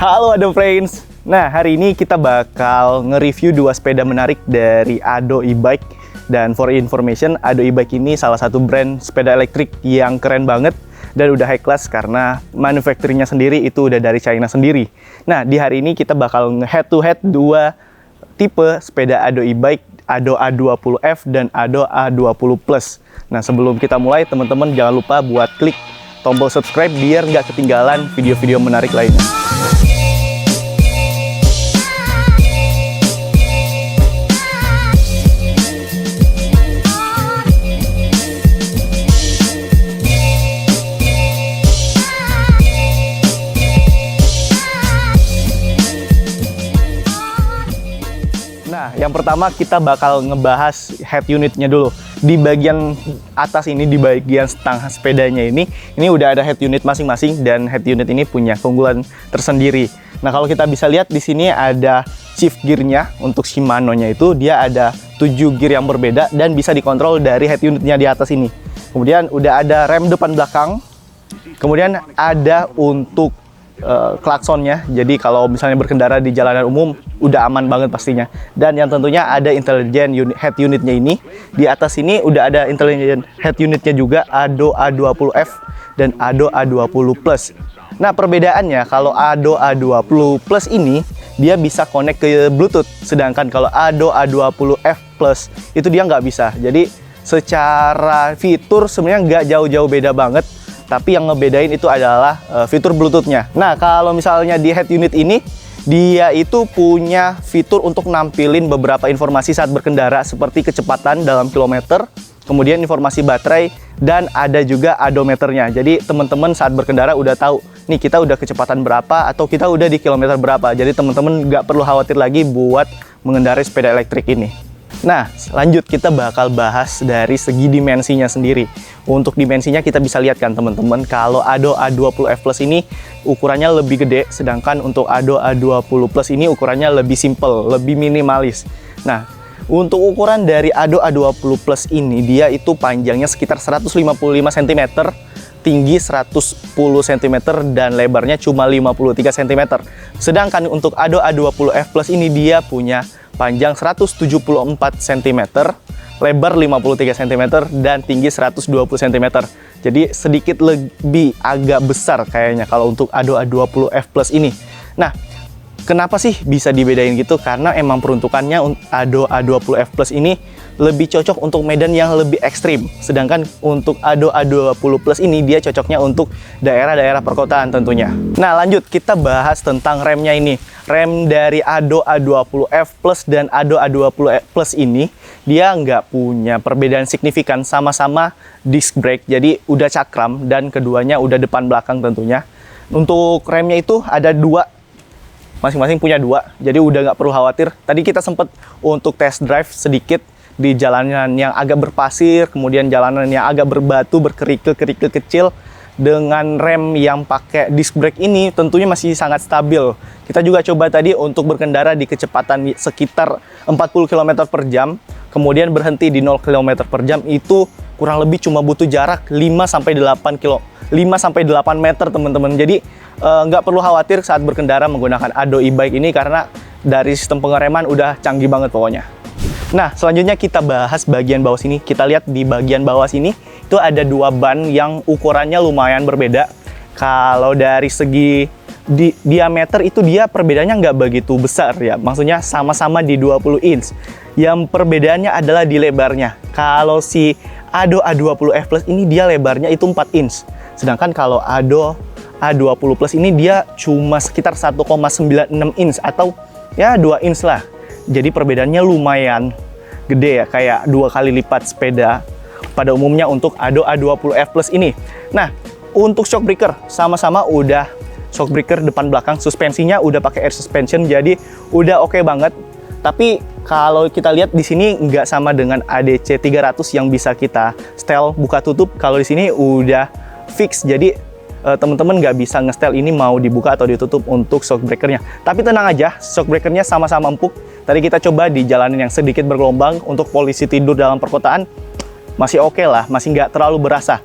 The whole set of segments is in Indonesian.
Halo Ado Friends. Nah, hari ini kita bakal nge-review dua sepeda menarik dari Ado e-bike. Dan for information, Ado e-bike ini salah satu brand sepeda elektrik yang keren banget dan udah high class karena manufacturingnya sendiri itu udah dari China sendiri. Nah, di hari ini kita bakal head to head dua tipe sepeda Ado e-bike, Ado A20F dan Ado A20 Plus. Nah, sebelum kita mulai, teman-teman jangan lupa buat klik tombol subscribe biar nggak ketinggalan video-video menarik lainnya. Nah, yang pertama kita bakal ngebahas head unitnya dulu. Di bagian atas ini, di bagian stang sepedanya ini udah ada head unit masing-masing dan head unit ini punya keunggulan tersendiri. Nah, kalau kita bisa lihat di sini ada shift gearnya untuk Shimano-nya itu dia ada 7 gear yang berbeda dan bisa dikontrol dari head unitnya di atas ini. Kemudian udah ada rem depan belakang. Kemudian ada untuk klaksonnya, jadi kalau misalnya berkendara di jalanan umum udah aman banget pastinya. Dan yang tentunya ada intelligent head unitnya ini. Di atas ini udah ada intelligent head unitnya juga, Ado A20F dan Ado A20 Plus. Nah, perbedaannya kalau Ado A20 Plus ini dia bisa connect ke Bluetooth, sedangkan kalau Ado A20F Plus itu dia nggak bisa. Jadi secara fitur sebenarnya nggak jauh-jauh beda banget, tapi yang ngebedain itu adalah fitur Bluetooth-nya. Nah, kalau misalnya di head unit ini, dia itu punya fitur untuk nampilin beberapa informasi saat berkendara seperti kecepatan dalam kilometer, kemudian informasi baterai, dan ada juga odometernya. Jadi teman-teman saat berkendara udah tahu, nih kita udah kecepatan berapa atau kita udah di kilometer berapa. Jadi teman-teman nggak perlu khawatir lagi buat mengendarai sepeda elektrik ini. Nah, lanjut kita bakal bahas dari segi dimensinya sendiri. Untuk dimensinya kita bisa lihat kan teman-teman, kalau Ado A20F Plus ini ukurannya lebih gede, sedangkan untuk Ado A20 Plus ini ukurannya lebih simple, lebih minimalis. Nah, untuk ukuran dari Ado A20 Plus ini, dia itu panjangnya sekitar 155 cm, tinggi 110 cm, dan lebarnya cuma 53 cm. Sedangkan untuk Ado A20F Plus ini dia punya panjang 174 cm, lebar 53 cm, dan tinggi 120 cm. Jadi sedikit lebih agak besar kayaknya kalau untuk Ado A20F Plus ini. Nah, kenapa sih bisa dibedain gitu? Karena emang peruntukannya Ado A20F Plus ini lebih cocok untuk medan yang lebih ekstrim. Sedangkan untuk Ado A20 Plus ini dia cocoknya untuk daerah-daerah perkotaan tentunya. Nah, lanjut kita bahas tentang remnya ini. Rem dari Ado A20F Plus dan Ado A20 Plus ini dia nggak punya perbedaan signifikan, sama-sama disc brake, jadi udah cakram dan keduanya udah depan belakang tentunya. Untuk remnya itu ada dua, masing-masing punya dua, jadi udah nggak perlu khawatir. Tadi kita sempat untuk test drive sedikit di jalanan yang agak berpasir, kemudian jalanan yang agak berbatu, berkerikil-kerikil kecil. Dengan rem yang pakai disc brake ini tentunya masih sangat stabil. Kita juga coba tadi untuk berkendara di kecepatan sekitar 40 km per jam, kemudian berhenti di 0 km per jam, itu kurang lebih cuma butuh jarak 5-8 meter teman-teman. Jadi nggak perlu khawatir saat berkendara menggunakan Ado e-bike ini karena dari sistem pengereman udah canggih banget pokoknya. Nah, selanjutnya kita bahas bagian bawah sini. Kita lihat di bagian bawah sini itu ada dua ban yang ukurannya lumayan berbeda. Kalau dari segi diameter itu dia perbedaannya nggak begitu besar ya. Maksudnya sama-sama di 20 inch. Yang perbedaannya adalah di lebarnya. Kalau si Ado A20F Plus ini dia lebarnya itu 4 inch. Sedangkan kalau Ado A20 Plus ini dia cuma sekitar 1,96 inch atau ya 2 inch lah. Jadi perbedaannya lumayan gede ya, kayak 2 kali lipat sepeda pada umumnya untuk Ado A20F Plus ini. Nah, untuk shock breaker sama-sama udah shock breaker depan belakang, suspensinya udah pakai air suspension, jadi udah oke banget. Tapi kalau kita lihat di sini nggak sama dengan ADC 300 yang bisa kita setel buka tutup. Kalau di sini udah fix, jadi teman-teman nggak bisa nge-setel ini mau dibuka atau ditutup untuk shock breakernya. Tapi tenang aja, shock breakernya sama-sama empuk. Tadi kita coba di jalanan yang sedikit bergelombang, untuk polisi tidur dalam perkotaan masih oke lah, masih nggak terlalu berasa.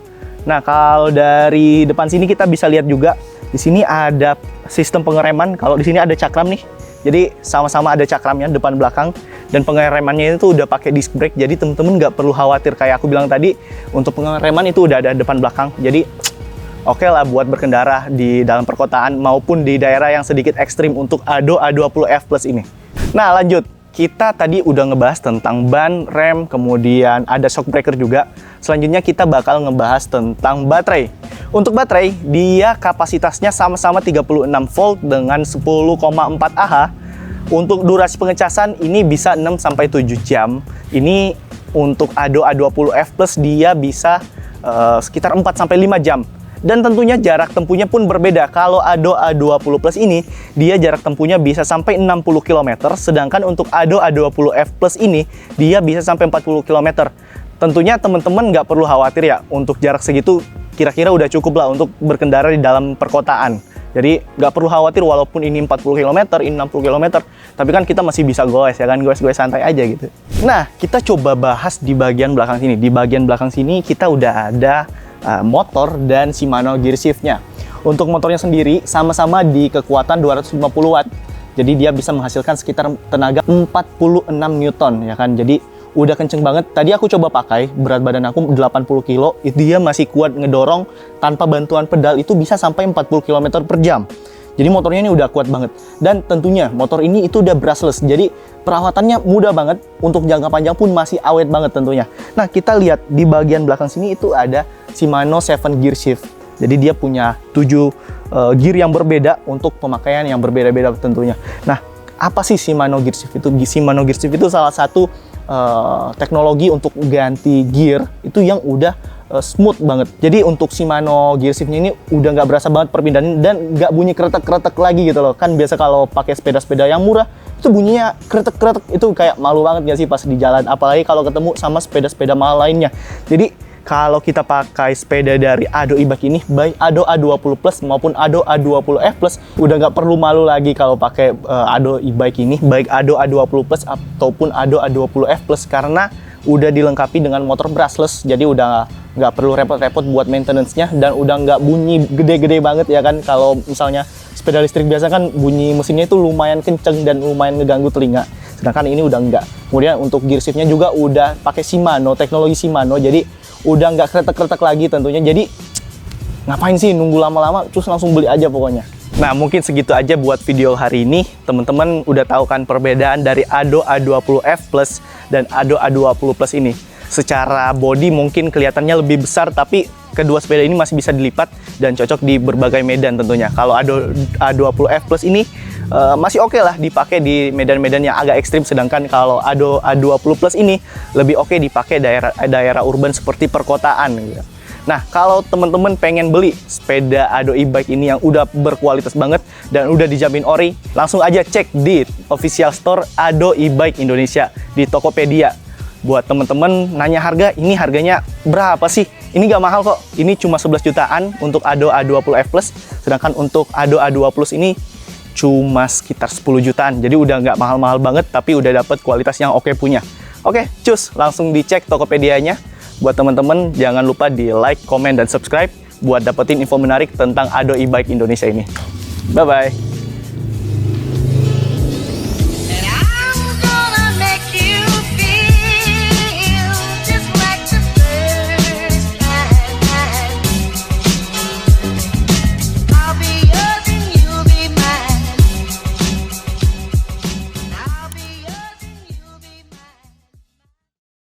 Nah, kalau dari depan sini kita bisa lihat juga di sini ada sistem pengereman. Kalau di sini ada cakram nih, jadi sama-sama ada cakramnya depan belakang, dan pengeremannya itu udah pakai disc brake. Jadi temen-temen nggak perlu khawatir kayak aku bilang tadi, untuk pengereman itu udah ada depan belakang. Jadi oke lah buat berkendara di dalam perkotaan maupun di daerah yang sedikit ekstrim untuk Ado A20F Plus ini. Nah lanjut, kita tadi udah ngebahas tentang ban, rem, kemudian ada shock breaker juga. Selanjutnya kita bakal ngebahas tentang baterai. Untuk baterai, dia kapasitasnya sama-sama 36 volt dengan 10,4 Ah. Untuk durasi pengecasan ini bisa 6-7 jam. Ini untuk Ado A20F Plus dia bisa sekitar 4-5 jam. Dan tentunya jarak tempuhnya pun berbeda. Kalau Ado A20 Plus ini, dia jarak tempuhnya bisa sampai 60 km. Sedangkan untuk Ado A20F Plus ini, dia bisa sampai 40 km. Tentunya teman-teman nggak perlu khawatir ya, untuk jarak segitu kira-kira udah cukup lah untuk berkendara di dalam perkotaan. Jadi nggak perlu khawatir walaupun ini 40 km, ini 60 km, tapi kan kita masih bisa goes ya kan, goes santai aja gitu. Nah, kita coba bahas di bagian belakang sini. Di bagian belakang sini kita udah ada motor dan Shimano gear shift-nya. Untuk motornya sendiri sama-sama di kekuatan 250 watt. Jadi dia bisa menghasilkan sekitar tenaga 46 Newton ya kan. Jadi udah kenceng banget. Tadi aku coba pakai, berat badan aku 80 kilo, dia masih kuat ngedorong tanpa bantuan pedal itu bisa sampai 40 km per jam. Jadi motornya ini udah kuat banget. Dan tentunya motor ini itu udah brushless. Jadi perawatannya mudah banget, untuk jangka panjang pun masih awet banget tentunya. Nah, kita lihat di bagian belakang sini itu ada Shimano 7 gear shift. Jadi dia punya 7 gear yang berbeda untuk pemakaian yang berbeda-beda tentunya. Nah, apa sih Shimano gear shift itu? Shimano gear shift itu salah satu teknologi untuk ganti gear itu yang udah smooth banget. Jadi untuk Shimano gear shift-nya ini udah nggak berasa banget perpindahan dan nggak bunyi kretek-kretek lagi gitu loh. Kan biasa kalau pakai sepeda-sepeda yang murah itu bunyinya kretek-kretek, itu kayak malu banget nggak sih pas di jalan, apalagi kalau ketemu sama sepeda-sepeda mahal lainnya. Jadi kalau kita pakai sepeda dari Ado e-bike ini, baik Ado A20 Plus maupun Ado A20F Plus, udah nggak perlu malu lagi kalau pakai Ado e-bike ini, baik Ado A20 Plus ataupun Ado A20F Plus, karena udah dilengkapi dengan motor brushless. Jadi udah nggak perlu repot-repot buat maintenance-nya, dan udah nggak bunyi gede-gede banget ya kan. Kalau misalnya sepeda listrik biasa kan bunyi mesinnya itu lumayan kenceng dan lumayan ngeganggu telinga, sedangkan ini udah enggak. Kemudian untuk gear shift-nya juga udah pakai Shimano, teknologi Shimano, jadi udah nggak kretek-kretek lagi tentunya. Jadi ngapain sih nunggu lama-lama, terus langsung beli aja pokoknya. Nah, mungkin segitu aja buat video hari ini. Teman-teman udah tahu kan perbedaan dari Ado A20F Plus dan Ado A20 Plus ini. Secara body mungkin kelihatannya lebih besar, tapi kedua sepeda ini masih bisa dilipat dan cocok di berbagai medan tentunya. Kalau Ado A20F Plus ini masih oke lah dipakai di medan-medan yang agak ekstrim, sedangkan kalau Ado A20 Plus ini lebih oke dipakai daerah urban seperti perkotaan gitu. Nah, kalau teman-teman pengen beli sepeda Ado e-bike ini yang udah berkualitas banget dan udah dijamin ori, langsung aja cek di official store Ado e-bike Indonesia di Tokopedia. Buat teman-teman nanya harga, ini harganya berapa sih? Ini nggak mahal kok, ini cuma 11 jutaan untuk Ado A20F Plus, sedangkan untuk Ado A20 Plus ini cuma sekitar 10 jutaan. Jadi udah nggak mahal-mahal banget, tapi udah dapet kualitas yang oke punya. Oke, cus, langsung dicek Tokopedia-nya. Buat teman-teman jangan lupa di like, komen, dan subscribe buat dapetin info menarik tentang Ado e-bike Indonesia ini. Bye-bye.